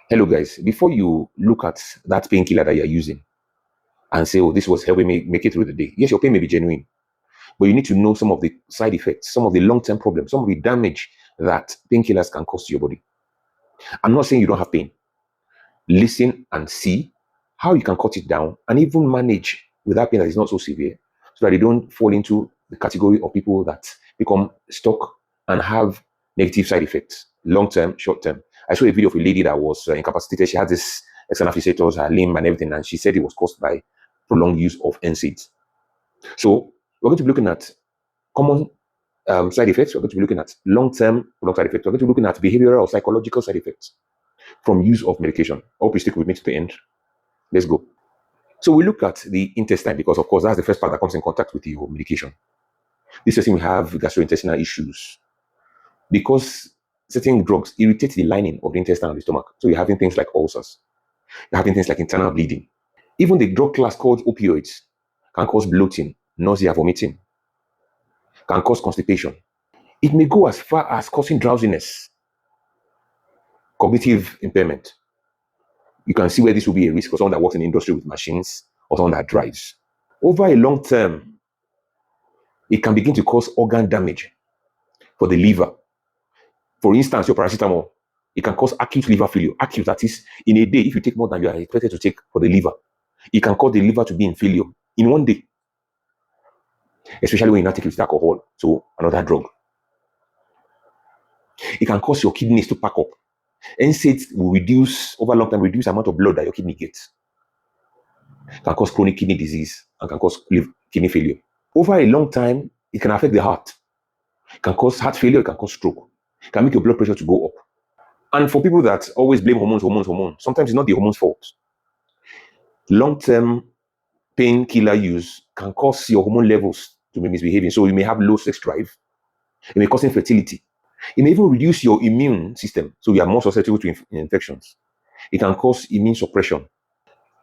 Hello, guys. Before you look at that painkiller that you're using and say, oh, this was helping me make it through the day. Yes, your pain may be genuine, but you need to know some of the side effects, some of the long-term problems, some of the damage that painkillers can cause to your body. I'm not saying you don't have pain. Listen and see how you can cut it down and even manage with that pain that is not so severe so that you don't fall into the category of people that become stuck and have negative side effects, long-term, short-term. I saw a video of a lady that was incapacitated. She had this external fixators, her limb and everything, and she said it was caused by prolonged use of NSAIDs. So we're going to be looking at common side effects. We're going to be looking at long-term side effects. We're going to be looking at behavioral or psychological side effects from use of medication. I hope you stick with me to the end. Let's go. So we look at the intestine because, of course, that's the first part that comes in contact with your medication. This person will have gastrointestinal issues because certain drugs irritate the lining of the intestine and the stomach. So you're having things like ulcers. You're having things like internal bleeding. Even the drug class called opioids can cause bloating, nausea, vomiting, can cause constipation. It may go as far as causing drowsiness, cognitive impairment. You can see where this will be a risk for someone that works in the industry with machines or someone that drives. Over a long term, it can begin to cause organ damage for the liver. For instance, your paracetamol, it can cause acute liver failure. Acute, that is, in a day, if you take more than you are expected to take for the liver, it can cause the liver to be in failure in one day, especially when you not take it with alcohol, so another drug. It can cause your kidneys to pack up. NSAIDs will reduce, over long time, reduce the amount of blood that your kidney gets. It can cause chronic kidney disease and can cause kidney failure. Over a long time, it can affect the heart. It can cause heart failure, it can cause stroke. It can make your blood pressure to go up. And for people that always blame hormones, sometimes it's not the hormones' fault. Long-term painkiller use can cause your hormone levels to be misbehaving. So you may have low sex drive. It may cause infertility. It may even reduce your immune system. So you are more susceptible to infections. It can cause immune suppression.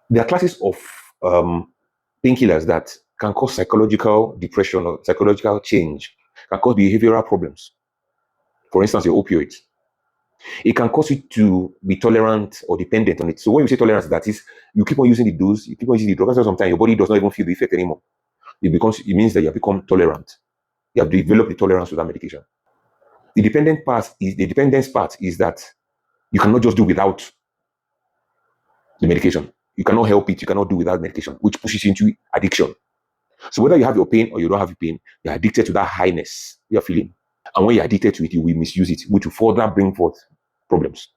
There are classes of painkillers that can cause psychological depression or psychological change, can cause behavioral problems. For instance, your opioids. It can cause you to be tolerant or dependent on it. So when you say tolerance, that is, you keep on using the dose, you keep on using the drug, after some time, your body does not even feel the effect anymore. It means that you have become tolerant. You have developed the tolerance to that medication. The dependence part is that you cannot just do without the medication. You cannot help it. You cannot do without medication, which pushes you into addiction. So whether you have your pain or you don't have your pain, you're addicted to that highness you're feeling. And when you're addicted to it, you will misuse it, which will further bring forth problems.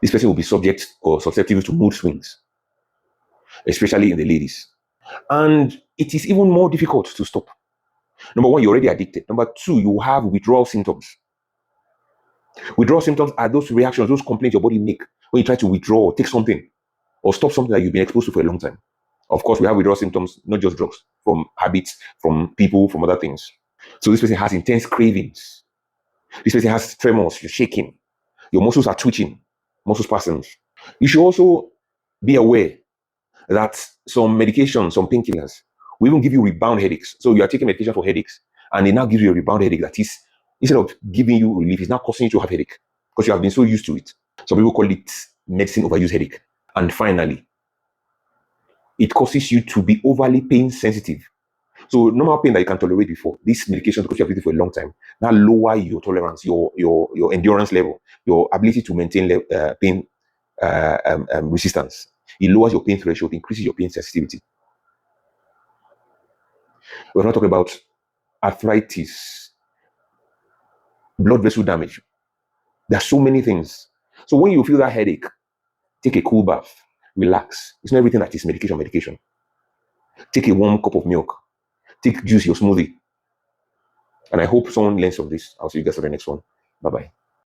This person will be subject or susceptible to mood swings, especially in the ladies. And it is even more difficult to stop. Number one, you're already addicted. Number two, you have withdrawal symptoms. Withdrawal symptoms are those reactions, those complaints your body make when you try to withdraw or take something or stop something that you've been exposed to for a long time. Of course, we have withdrawal symptoms, not just drugs, from habits, from people, from other things. So this person has intense cravings. This person has tremors, you're shaking. Your muscles are twitching, muscle spasms. You should also be aware that some medications, some painkillers, will even give you rebound headaches. So you are taking medication for headaches, and they now give you a rebound headache that is, instead of giving you relief, it's now causing you to have headache because you have been so used to it. Some people call it medicine overuse headache. And finally, it causes you to be overly pain sensitive. So normal pain that you can tolerate before, this medication, because you have it for a long time, now lower your tolerance, your endurance level, your ability to maintain pain resistance. It lowers your pain threshold, increases your pain sensitivity. We're not talking about arthritis, blood vessel damage. There are so many things. So when you feel that headache, take a cool bath, relax. It's not everything that is medication. Take a warm cup of milk. Take juice, your smoothie. And I hope someone learns from this. I'll see you guys for the next one. Bye-bye.